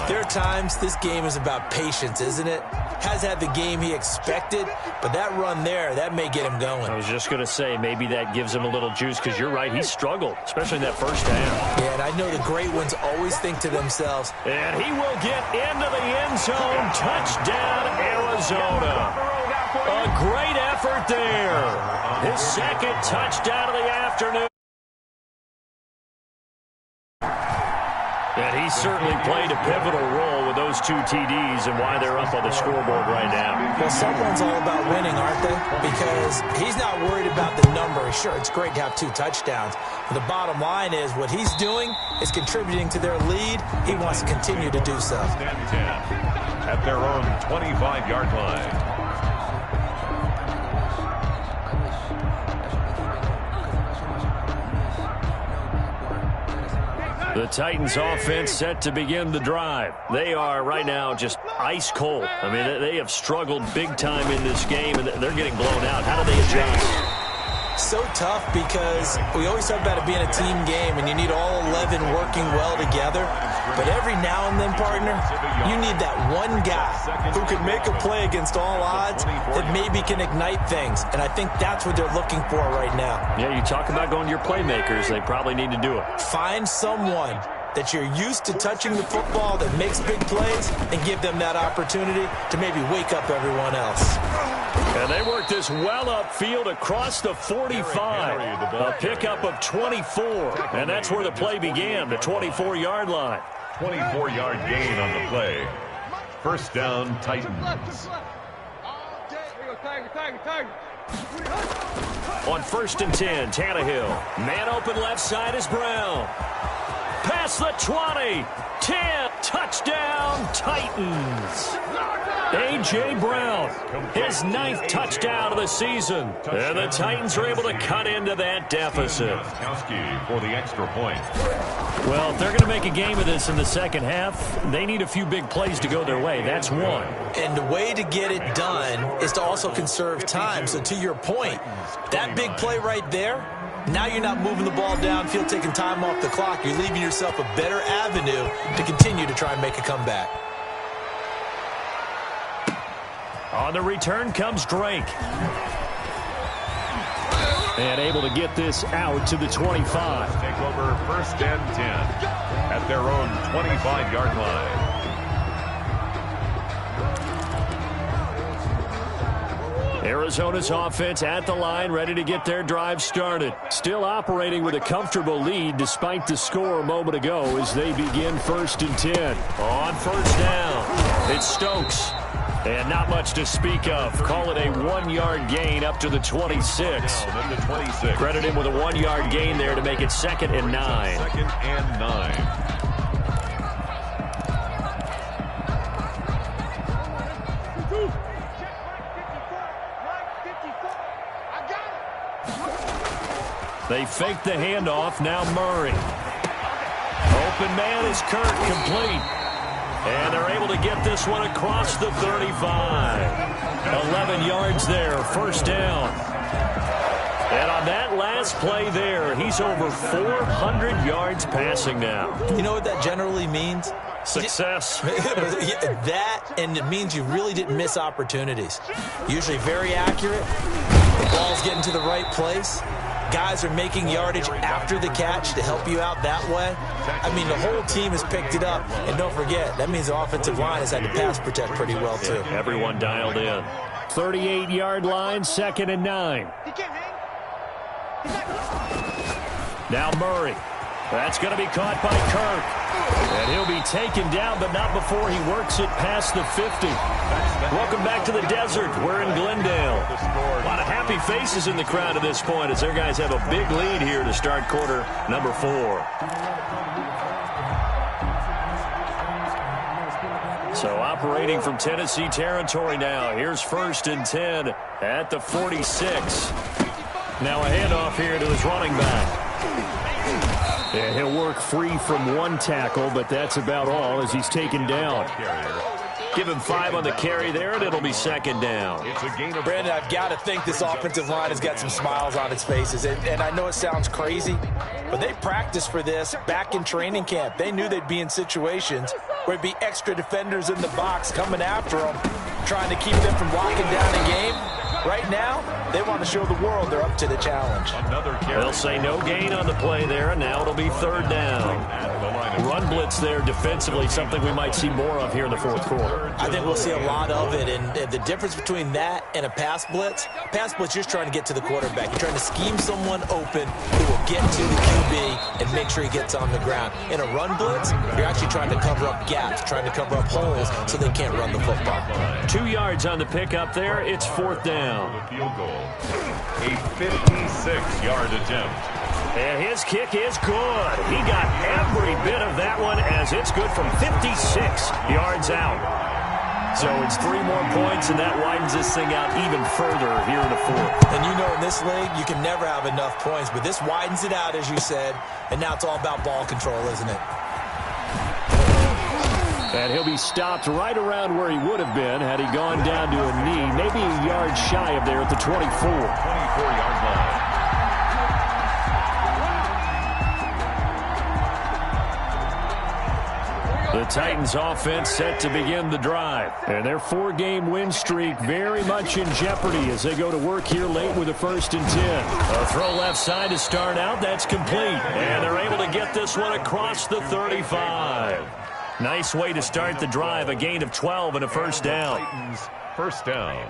there are times this game is about patience, isn't it? Has had the game he expected, but that run there, that may get him going. I was just going to say, maybe that gives him a little juice, because you're right, he struggled, especially in that first half. Yeah, and I know the great ones always think to themselves. And he will get into the end zone. Touchdown, Arizona. A great effort there. His second touchdown of the afternoon. And he certainly played a pivotal role with those 2 TDs and why they're up on the scoreboard right now. Well, someone's all about winning, aren't they? Because he's not worried about the number. Sure, it's great to have 2 touchdowns. But the bottom line is what he's doing is contributing to their lead. He wants to continue to do so. 10 at their own 25-yard line. The Titans offense set to begin the drive. They are right now just ice cold. I mean, they have struggled big time in this game, and they're getting blown out. How do they adjust? So tough because we always talk about it being a team game, and you need all 11 working well together. But every now and then, partner, you need that one guy who can make a play against all odds that maybe can ignite things. And I think that's what they're looking for right now. Yeah, you talk about going to your playmakers. They probably need to do it. Find someone that you're used to touching the football that makes big plays and give them that opportunity to maybe wake up everyone else. And they work this well upfield across the 45. A pickup of 24. And that's where the play began, the 24-yard line. 24-yard gain on the play. First down, Titans. On 1st and 10, Tannehill. Man open left side is Brown. Past the 20. 10. Touchdown, Titans. A.J. Brown, his 9th touchdown of the season. And the Titans are able to cut into that deficit. For the extra point. Well, if they're going to make a game of this in the second half, they need a few big plays to go their way. That's one. And the way to get it done is to also conserve time. So to your point, that big play right there, now you're not moving the ball downfield, taking time off the clock. You're leaving yourself a better avenue to continue to try and make a comeback. On the return comes Drake. And able to get this out to the 25. Take over 1st and 10 at their own 25-yard line. Arizona's offense at the line, ready to get their drive started. Still operating with a comfortable lead despite the score a moment ago as they begin 1st and 10. On 1st down, it's Stokes. And not much to speak of. Call it a 1-yard gain up to the 26. Credit him with a 1-yard gain there to make it 2nd and 9. 2nd and 9. They fake the handoff. Now Murray. Open man is Kirk, complete. And they're able to get this one across the 35. 11 yards there, 1st down. And on that last play there, he's over 400 yards passing now. You know what that generally means? Success. That, and it means you really didn't miss opportunities. Usually very accurate. The ball's getting to the right place. Guys are making yardage after the catch to help you out that way. I mean, the whole team has picked it up. And don't forget, that means the offensive line has had to pass protect pretty well, too. Everyone dialed in. 38-yard line, 2nd and 9. Now Murray. That's going to be caught by Kirk. And he'll be taken down, but not before he works it past the 50. Welcome back to the desert. We're in Glendale. A lot of happy faces in the crowd at this point as their guys have a big lead here to start quarter number 4. So operating from Tennessee territory now. Here's 1st and 10 at the 46. Now a handoff here to his running back. And he'll work free from 1 tackle, but that's about all as he's taken down. Give him 5 on the carry there, and it'll be 2nd down. Brandon, I've got to think this offensive line has got some smiles on its faces. And I know it sounds crazy, but they practiced for this back in training camp. They knew they'd be in situations where it'd be extra defenders in the box coming after them, trying to keep them from locking down the game. Right now, they want to show the world they're up to the challenge. They'll say no gain on the play there, and now it'll be 3rd down. Run blitz there defensively, something we might see more of here in the 4th quarter. I think we'll see a lot of it, and the difference between that and a pass blitz, you're just trying to get to the quarterback. You're trying to scheme someone open who will get to the QB and make sure he gets on the ground. In a run blitz, you're actually trying to cover up gaps, trying to cover up holes so they can't run the football. 2 yards on the pickup there. It's 4th down. Field goal. A 56-yard attempt. And his kick is good. He got every bit of that one as it's good from 56 yards out. So it's 3 more points, and that widens this thing out even further here in the 4th. And you know in this league, you can never have enough points, but this widens it out, as you said, and now it's all about ball control, isn't it? And he'll be stopped right around where he would have been had he gone down to a knee, maybe a yard shy of there at the 24. 24-yard line. The Titans offense set to begin the drive. And their 4-game win streak very much in jeopardy as they go to work here late with a 1st and 10. A throw left side to start out. That's complete. And they're able to get this one across the 35. Nice way to start the drive. A gain of 12 and a 1st down. Titans, 1st down.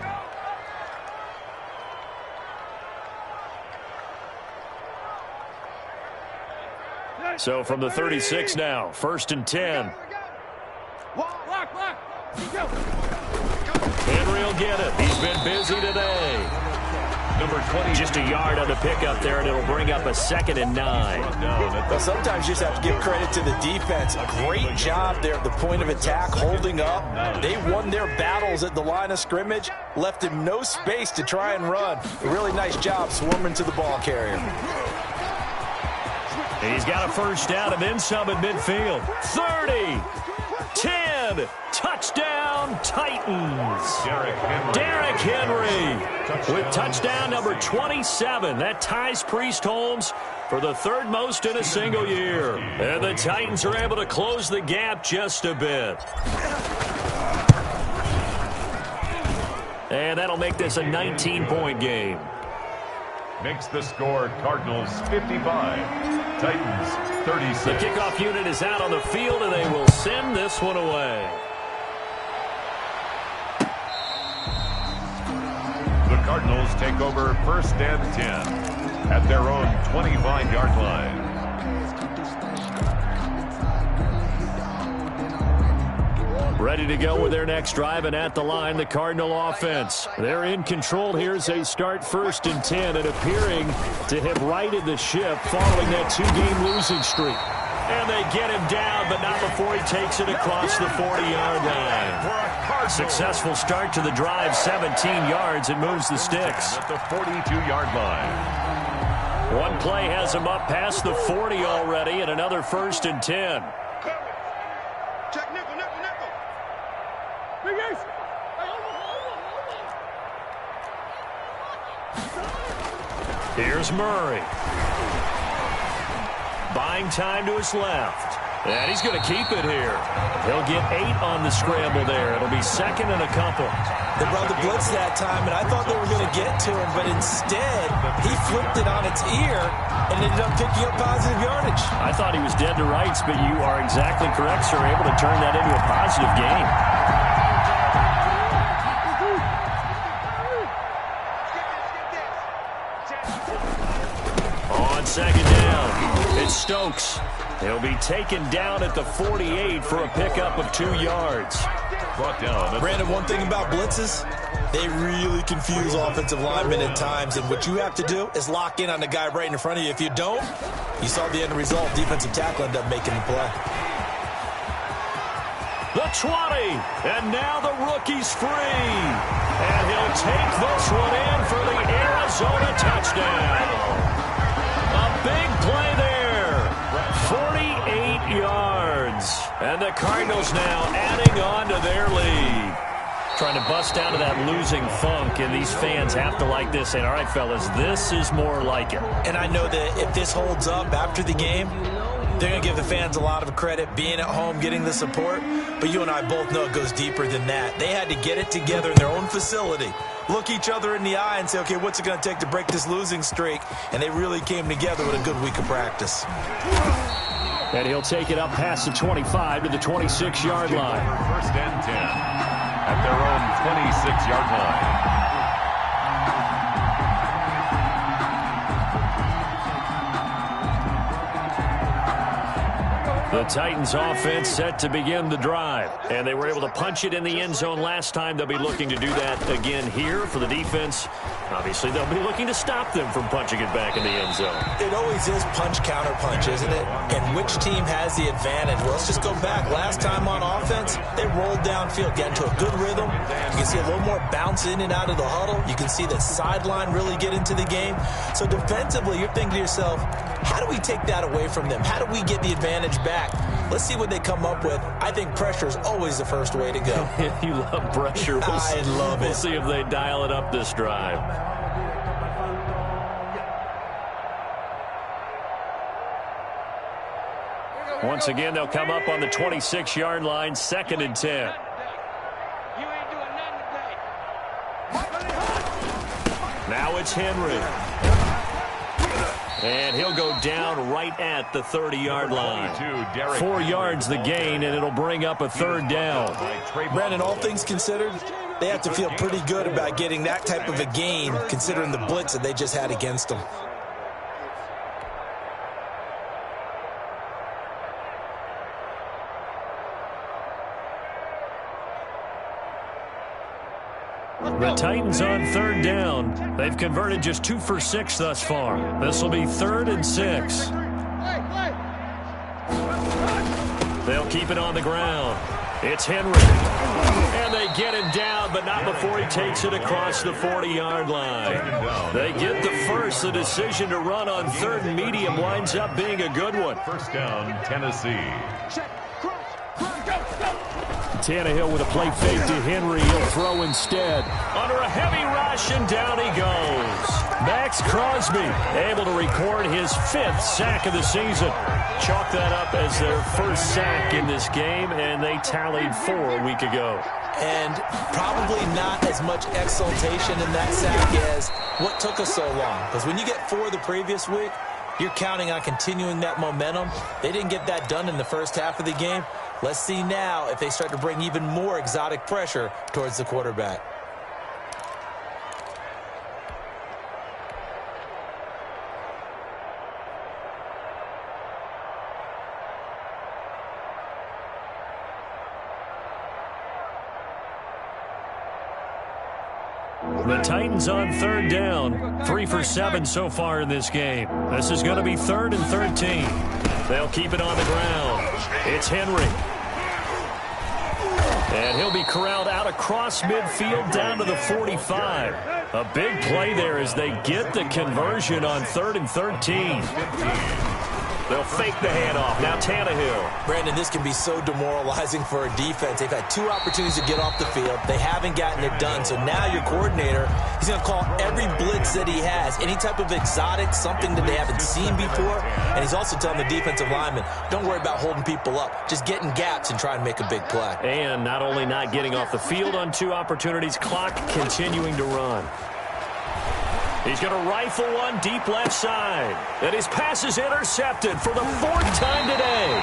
So from the 36 now, 1st and 10. Henry will get it. He's been busy today. Number 20. Just a yard on the pickup there, and it'll bring up a 2nd and 9. Well, sometimes you just have to give credit to the defense. Great job there at the point of attack, holding up. They won their battles at the line of scrimmage, left him no space to try and run. A really nice job swarming to the ball carrier. He's got a first down and then some at midfield. 30, 10, touchdown Titans. Derrick Henry with touchdown number 27. That ties Priest Holmes for the 3rd most in a single year. And the Titans are able to close the gap just a bit. And that'll make this a 19-point game. Makes the score Cardinals 55, Titans 36. The kickoff unit is out on the field, and they will send this one away. The Cardinals take over 1st and 10 at their own 25-yard line. Ready to go with their next drive, and at the line, the Cardinal offense. They're in control here as they start 1st and 10 and appearing to have righted the ship following that 2-game losing streak. And they get him down, but not before he takes it across the 40-yard line. Successful start to the drive, 17 yards, and moves the sticks. At the 42-yard line. One play has him up past the 40 already, and another 1st and 10. Check nickel. Here's Murray. Buying time to his left. And he's going to keep it here. He'll get 8 on the scramble there. It'll be 2nd and a couple. They brought the blitz that time, and I thought they were going to get to him, but instead, he flipped it on its ear and ended up picking up positive yardage. I thought he was dead to rights, but you are exactly correct, sir. Able to turn that into a positive gain. On 2nd down, it's Stokes. He'll be taken down at the 48 for a pickup of 2 yards. Brought down. Brandon, one thing about blitzes, they really confuse offensive linemen at times, and what you have to do is lock in on the guy right in front of you. If you don't, you saw the end result. Defensive tackle ended up making the play. The 20, and now the rookie's free. And he'll take this one in for the Arizona touchdown. A big play there. 48 yards. And the Cardinals now adding on to their lead. Trying to bust out of that losing funk, and these fans have to like this. And all right, fellas, this is more like it. And I know that if this holds up after the game, they're going to give the fans a lot of credit, being at home, getting the support. But you and I both know it goes deeper than that. They had to get it together in their own facility, look each other in the eye and say, okay, what's it going to take to break this losing streak? And they really came together with a good week of practice. And he'll take it up past the 25 to the 26-yard line. 1st and 10 at their own 26-yard line. The Titans offense set to begin the drive, and they were able to punch it in the end zone last time. They'll be looking to do that again here for the defense. Obviously, they'll be looking to stop them from punching it back in the end zone. It always is punch, counter punch, isn't it? And which team has the advantage? Well, let's just go back. Last time on offense, they rolled downfield, got into a good rhythm. You can see a little more bounce in and out of the huddle. You can see the sideline really get into the game. So defensively, you're thinking to yourself, how do we take that away from them? How do we get the advantage back? Let's see what they come up with. I think pressure is always the first way to go. You love pressure. I love it. We'll see if they dial it up this drive. Once again, they'll come up on the 26-yard line, 2nd and 10. Now it's Henry. And he'll go down right at the 30-yard line. 4 yards the gain, and it'll bring up a 3rd down. Brandon, all things considered, they have to feel pretty good about getting that type of a gain, considering the blitz that they just had against them. The Titans on 3rd down. They've converted just 2 for 6 thus far. This will be 3rd and 6. They'll keep it on the ground. It's Henry. And they get him down, but not before he takes it across the 40-yard line. They get the first. The decision to run on 3rd and medium winds up being a good one. 1st down, Tennessee. Tannehill with a play fake to Henry. He'll throw instead. Under a heavy rush, and down he goes. Max Crosby able to record his 5th sack of the season. Chalk that up as their first sack in this game, and they tallied 4 a week ago. And probably not as much exultation in that sack as what took us so long. Because when you get 4 the previous week, you're counting on continuing that momentum. They didn't get that done in the first half of the game. Let's see now if they start to bring even more exotic pressure towards the quarterback. The Titans on 3rd down. 3 for 7 so far in this game. This is going to be 3rd and 13. They'll keep it on the ground. It's Henry. And he'll be corralled out across midfield down to the 45. A big play there as they get the conversion on 3rd and 13. They'll fake the handoff. Now Tannehill. Brandon, this can be so demoralizing for a defense. They've had 2 opportunities to get off the field. They haven't gotten it done. So now your coordinator, he's going to call every blitz that he has, any type of exotic, something that they haven't seen before. And he's also telling the defensive lineman, don't worry about holding people up. Just get in gaps and try and make a big play. And not only not getting off the field on 2 opportunities, clock continuing to run. He's going to rifle one deep left side. And his pass is intercepted for the 4th time today.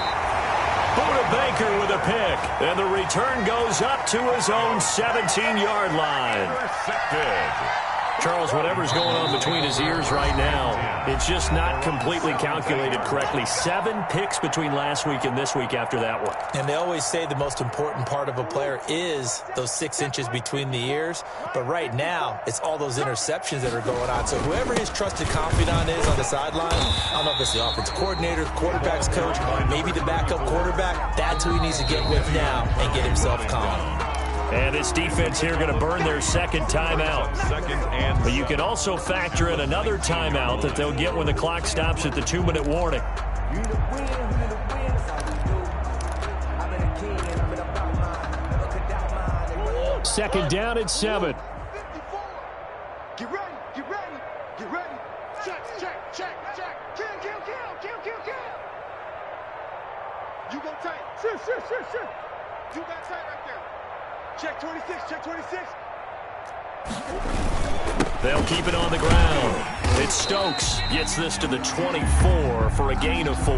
Buda Baker with a pick. And the return goes up to his own 17-yard line. Intercepted. Charles, whatever's going on between his ears right now, it's just not completely calculated correctly. 7 picks between last week and this week after that one. And they always say the most important part of a player is those 6 inches between the ears. But right now, it's all those interceptions that are going on. So whoever his trusted confidant is on the sideline, I don't know if it's the offensive coordinator, quarterback's coach, maybe the backup quarterback, that's who he needs to get with now and get himself calm. And this defense here going to burn their 2nd timeout. 2nd and But you can also factor in another timeout that they'll get when the clock stops at the 2-minute warning. 2nd down at 7. Get ready, get ready, get ready. Check, check, check, check. Kill. You go tight. Shit. You got tight right there. Check 26, check 26. They'll keep it on the ground. It's Stokes. Gets this to the 24 for a gain of 4.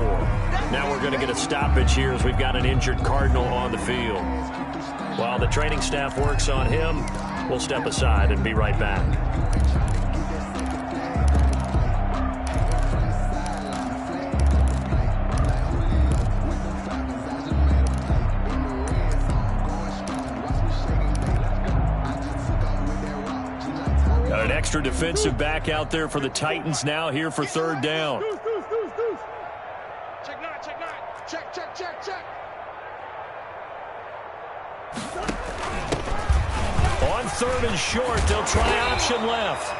Now we're going to get a stoppage here as we've got an injured Cardinal on the field. While the training staff works on him, we'll step aside and be right back. Got an extra defensive back out there for the Titans now here for 3rd down. Check 9, check. On 3rd and short, they'll try option left.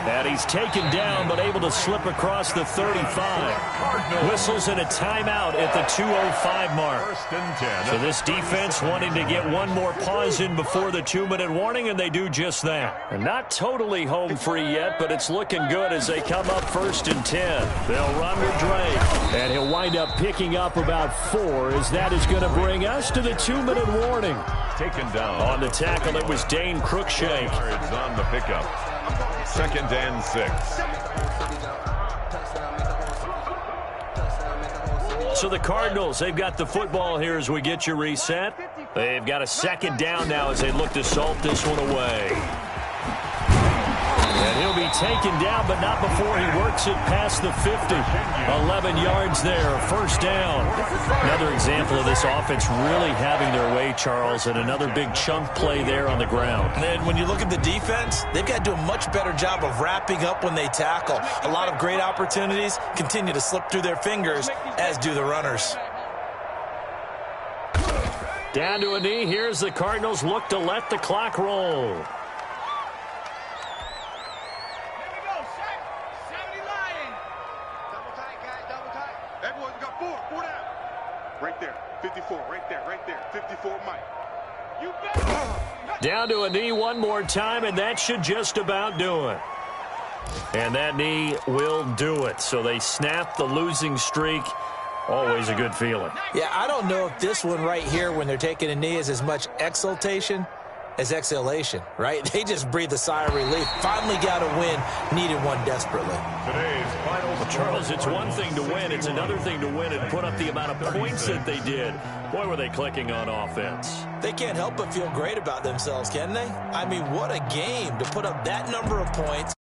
And he's taken down, but able to slip across the 35. Whistles in a timeout at the 2:05 mark. 1st and 10. So this defense wanting to get one more pause in before the 2-minute warning, and they do just that. And not totally home free yet, but it's looking good as they come up 1st and 10. They'll run with Drake, and he'll wind up picking up about 4, as that is going to bring us to the 2-minute warning. Taken down. On the tackle, it was Dane Cruikshank. Yards on the pickup. 2nd and 6. So the Cardinals, they've got the football here as we get you reset. They've got a 2nd down now as they look to salt this one away. And he'll He'll be taken down, but not before he works it past the 50. 11 yards there, first down. Another example of this offense really having their way, Charles, and another big chunk play there on the ground. And when you look at the defense, they've got to do a much better job of wrapping up when they tackle. A lot of great opportunities continue to slip through their fingers, as do the runners. Down to a knee. Here's the Cardinals look to let the clock roll. Everyone's got four down. Right there, 54, right there, 54, Mike. You bet. Down to a knee one more time, and that should just about do it. And that knee will do it. So they snap the losing streak. Always a good feeling. Yeah, I don't know if this one right here when they're taking a knee is as much exultation as exhalation, right? They just breathe a sigh of relief. Finally got a win, needed one desperately. Today's final Well, Charles, it's one thing to win. It's another thing to win and put up the amount of points that they did. Boy, were they clicking on offense. They can't help but feel great about themselves, can they? I mean, what a game to put up that number of points.